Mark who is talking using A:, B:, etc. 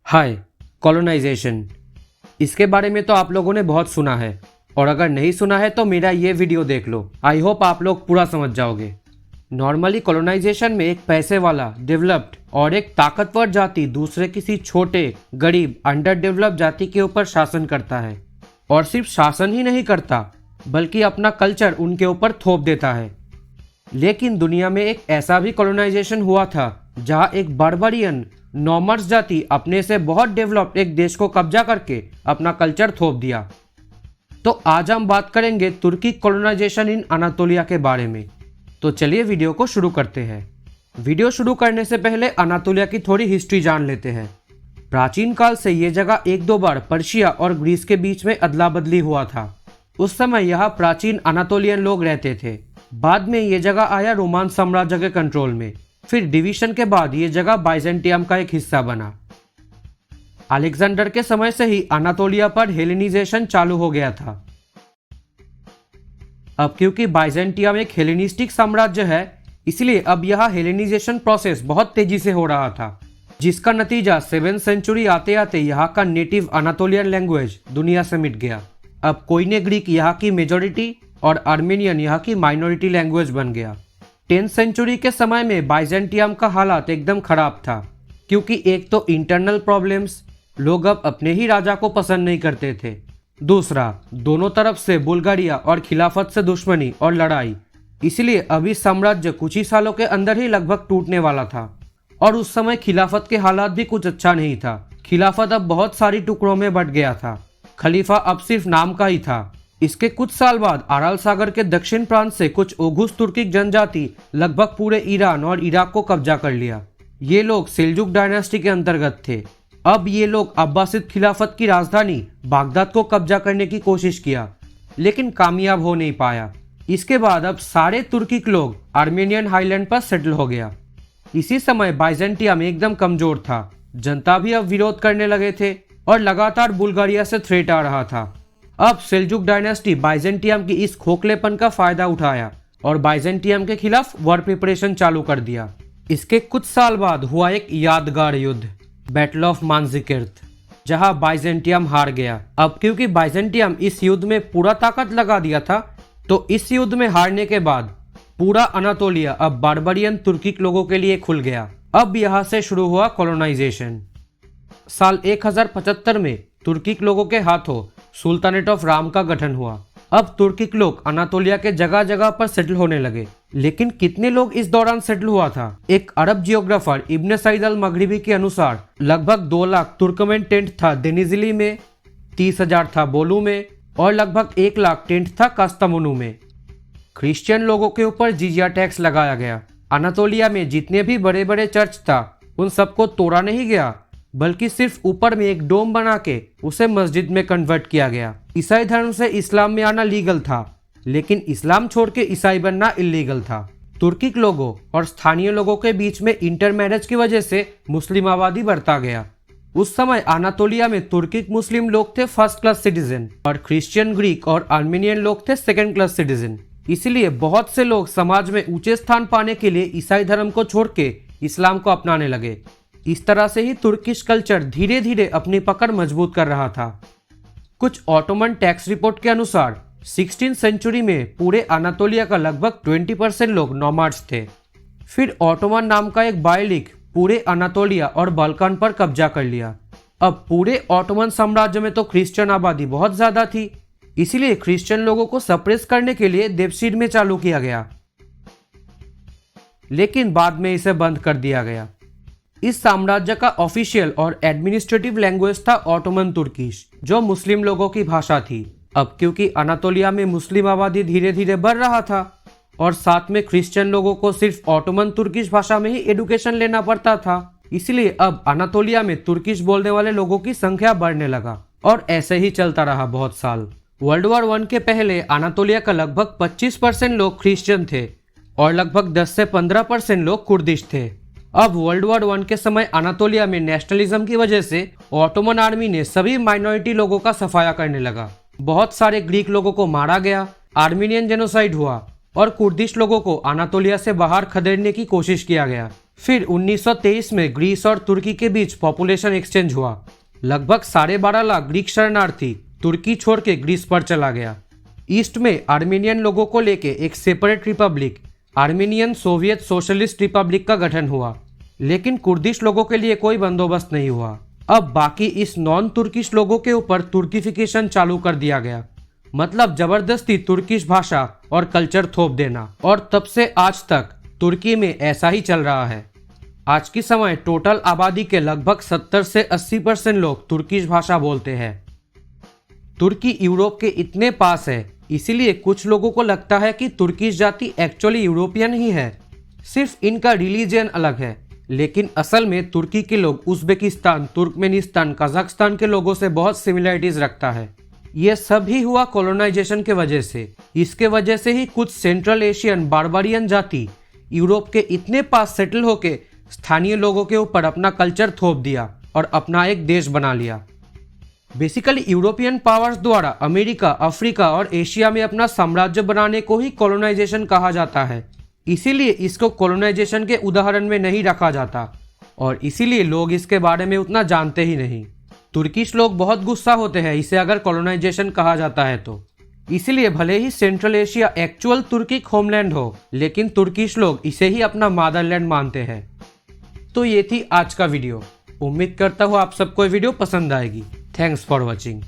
A: हाय। Colonisation, इसके बारे में तो आप लोगों ने बहुत सुना है, और अगर नहीं सुना है तो मेरा ये वीडियो देख लो। आई होप आप लोग पूरा समझ जाओगे। नॉर्मली कॉलोनाइजेशन में एक पैसे वाला डेवलप्ड और एक ताकतवर जाति दूसरे किसी छोटे गरीब अंडर डेवलप्ड जाति के ऊपर शासन करता है, और सिर्फ शासन ही नहीं करता बल्कि अपना कल्चर उनके ऊपर थोप देता है। लेकिन दुनिया में एक ऐसा भी कॉलोनाइजेशन हुआ था जहां एक बारबरियन नॉमर्स जाति अपने से बहुत डेवलप्ड एक देश को कब्जा करके अपना कल्चर थोप दिया। तो आज हम बात करेंगे तुर्की कॉलोनाइजेशन इन अनातोलिया के बारे में। तो चलिए वीडियो को शुरू करते हैं। वीडियो शुरू करने से पहले अनातोलिया की थोड़ी हिस्ट्री जान लेते हैं। प्राचीन काल से ये जगह एक दो बार पर्शिया और ग्रीस के बीच में अदला बदली हुआ था। उस समय यहाँ प्राचीन अनातोलियन लोग रहते थे। बाद में ये जगह आया रोमान साम्राज्य के कंट्रोल में। फिर डिवीजन के बाद ये जगह बाइजेंटियम का एक हिस्सा बना। अलेक्जेंडर के समय से ही अनातोलिया पर हेलेनिजेशन चालू हो गया था। अब क्योंकि बाइजेंटियम एक हेलेनिस्टिक साम्राज्य है, इसलिए अब यह हेलेनिजेशन प्रोसेस बहुत तेजी से हो रहा था, जिसका नतीजा 7th सेंचुरी आते आते यहाँ का नेटिव अनातोलियन लैंग्वेज दुनिया से मिट गया। अब कोइने ग्रीक यहाँ की मेजोरिटी और आर्मेनियन यहाँ की माइनॉरिटी लैंग्वेज बन गया। 10th सेंचुरी के समय में बाइजेंटियम का हालात एकदम खराब था, क्योंकि एक तो इंटरनल प्रॉब्लम्स, लोग अब अपने ही राजा को पसंद नहीं करते थे। दूसरा, दोनों तरफ से बुल्गारिया और खिलाफत से दुश्मनी और लड़ाई, इसलिए अभी साम्राज्य कुछ ही सालों के अंदर ही लगभग टूटने वाला था। और उस समय खिलाफत के हालात भी कुछ अच्छा नहीं था। खिलाफत अब बहुत सारी टुकड़ों में बंट गया था। खलीफा अब सिर्फ नाम का ही था। इसके कुछ साल बाद अराल सागर के दक्षिण प्रांत से कुछ ओघुस तुर्किक जनजाति लगभग पूरे ईरान और इराक को कब्जा कर लिया। ये लोग सेल्जुक डायनेस्टी के अंतर्गत थे। अब ये लोग अब्बासिद खिलाफत की राजधानी बागदाद को कब्जा करने की कोशिश किया, लेकिन कामयाब हो नहीं पाया। इसके बाद अब सारे तुर्किक लोग आर्मेनियन हाईलैंड पर सेटल हो गया। इसी समय बाइजेंटियम एकदम कमजोर था। जनता भी अब विरोध करने लगे थे और लगातार बुल्गारिया से थ्रेट आ रहा था। अब सेल्जुक डायनेस्टी बाइजेंटियम की इस खोखलेपन का फायदा उठाया और बाइजेंटियम के खिलाफ वॉर प्रिपरेशन चालू कर दिया। इसके कुछ साल बाद हुआ एक यादगार युद्ध, बैटल ऑफ मांजिकिर्त, जहां बाइजेंटियम हार गया। अब क्योंकि बाइजेंटियम इस युद्ध में पूरा ताकत लगा दिया था, तो इस युद्ध में हारने के बाद पूरा अनातोलिया अब बारबरियन तुर्किक लोगों के लिए खुल गया। अब यहां से शुरू हुआ कॉलोनाइजेशन। साल 1075 में तुर्किक लोगों के हाथों सुल्तानेट ऑफ राम का गठन हुआ। अब तुर्किक लोग अनातोलिया के जगह जगह पर सेटल होने लगे। लेकिन कितने लोग इस दौरान सेटल हुआ था? एक अरब जियोग्राफर इब्न सईद अल मगरिबी के अनुसार लगभग 2 लाख तुर्कमेन टेंट था देनिजली में, 30,000 था बोलू में, और लगभग 1 लाख टेंट था कास्तामोनू में। क्रिश्चियन लोगों के ऊपर जिजिया टैक्स लगाया गया। अनातोलिया में जितने भी बड़े बड़े चर्च था, उन सबको तोड़ा नहीं गया, बल्कि सिर्फ ऊपर में एक डोम बना के उसे मस्जिद में कन्वर्ट किया गया। ईसाई धर्म से इस्लाम में आना लीगल था, लेकिन इस्लाम छोड़ के ईसाई बनना इलीगल था। तुर्किक लोगों और स्थानीय लोगों के बीच में इंटरमैरेज की वजह से मुस्लिम आबादी बढ़ता गया। उस समय अनातोलिया में तुर्किक मुस्लिम लोग थे फर्स्ट क्लास सिटीजन और क्रिश्चियन ग्रीक और आर्मेनियन लोग थे सेकेंड क्लास सिटीजन। इसलिए बहुत से लोग समाज में ऊंचे स्थान पाने के लिए ईसाई धर्म को छोड़ के इस्लाम को अपनाने लगे। इस तरह से ही तुर्किश कल्चर धीरे धीरे अपनी पकड़ मजबूत कर रहा था। कुछ ऑटोमन टैक्स रिपोर्ट के अनुसार 16th सेंचुरी में पूरे अनातोलिया का लगभग 20% लोग नॉमाड्स थे। फिर ऑटोमन नाम का एक बायलिक पूरे अनातोलिया और बाल्कान पर कब्जा कर लिया। अब पूरे ऑटोमन साम्राज्य में तो क्रिश्चियन आबादी बहुत ज्यादा थी, इसलिए क्रिश्चियन लोगों को सप्रेस करने के लिए देवसीड में चालू किया गया, लेकिन बाद में इसे बंद कर दिया गया। इस साम्राज्य का ऑफिशियल और एडमिनिस्ट्रेटिव लैंग्वेज था ऑटोमन तुर्किश, जो मुस्लिम लोगों की भाषा थी। अब क्योंकि अनातोलिया में मुस्लिम आबादी धीरे धीरे बढ़ रहा था और साथ में क्रिश्चियन लोगों को सिर्फ ऑटोमन तुर्किश भाषा में ही एडुकेशन लेना पड़ता था, इसलिए अब अनातोलिया में तुर्किश बोलने वाले लोगों की संख्या बढ़ने लगा, और ऐसे ही चलता रहा बहुत साल। वर्ल्ड वॉर 1 के पहले अनातोलिया का लगभग 25% लोग क्रिश्चियन थे और लगभग 10 से 15% लोग कुर्दिश थे। अब वर्ल्ड वॉर 1 के समय अनातोलिया में नेशनलिज्म की वजह से ऑटोमन आर्मी ने सभी माइनॉरिटी लोगों का सफाया करने लगा। बहुत सारे ग्रीक लोगों को मारा गया, आर्मेनियन जेनोसाइड हुआ और कुर्दिश लोगों को अनातोलिया से बाहर खदेड़ने की कोशिश किया गया। फिर 1923 में ग्रीस और तुर्की के बीच पॉपुलेशन एक्सचेंज हुआ। लगभग 12.5 लाख ग्रीक शरणार्थी तुर्की छोड़ के ग्रीस पर चला गया। ईस्ट में आर्मेनियन लोगों को लेके एक separate Republic, Armenian Soviet socialist Republic का गठन हुआ, लेकिन कुर्दिश लोगों के लिए कोई बंदोबस्त नहीं हुआ। अब बाकी इस नॉन तुर्किश लोगों के ऊपर तुर्किफिकेशन चालू कर दिया गया, मतलब जबरदस्ती तुर्किश भाषा और कल्चर थोप देना। और तब से आज तक तुर्की में ऐसा ही चल रहा है। आज की समय टोटल आबादी के लगभग 70 से 80% लोग तुर्किश भाषा बोलते हैं। तुर्की यूरोप के इतने पास है, इसीलिए कुछ लोगों को लगता है कि तुर्किश जाति एक्चुअली यूरोपियन ही है, सिर्फ इनका रिलीजन अलग है। लेकिन असल में तुर्की के लोग उज्बेकिस्तान, तुर्कमेनिस्तान, कजाकिस्तान के लोगों से बहुत सिमिलरिटीज रखता है। यह सब ही हुआ कॉलोनाइजेशन के वजह से। इसके वजह से ही कुछ सेंट्रल एशियन बारबारियन जाति यूरोप के इतने पास सेटल होके स्थानीय लोगों के ऊपर अपना कल्चर थोप दिया और अपना एक देश बना लिया। बेसिकली यूरोपियन पावर्स द्वारा अमेरिका, अफ्रीका और एशिया में अपना साम्राज्य बनाने को ही कॉलोनाइजेशन कहा जाता है। इसीलिए इसको कॉलोनाइजेशन के उदाहरण में नहीं रखा जाता और इसीलिए लोग इसके बारे में उतना जानते ही नहीं। तुर्किश लोग बहुत गुस्सा होते हैं इसे अगर कॉलोनाइजेशन कहा जाता है तो। इसीलिए भले ही central Asia actual Turkic homeland हो, लेकिन तुर्किश लोग इसे ही अपना मदरलैंड मानते हैं। तो ये थी आज का वीडियो। उम्मीद करता हूँ आप सबको ये वीडियो पसंद आएगी। Thanks for watching.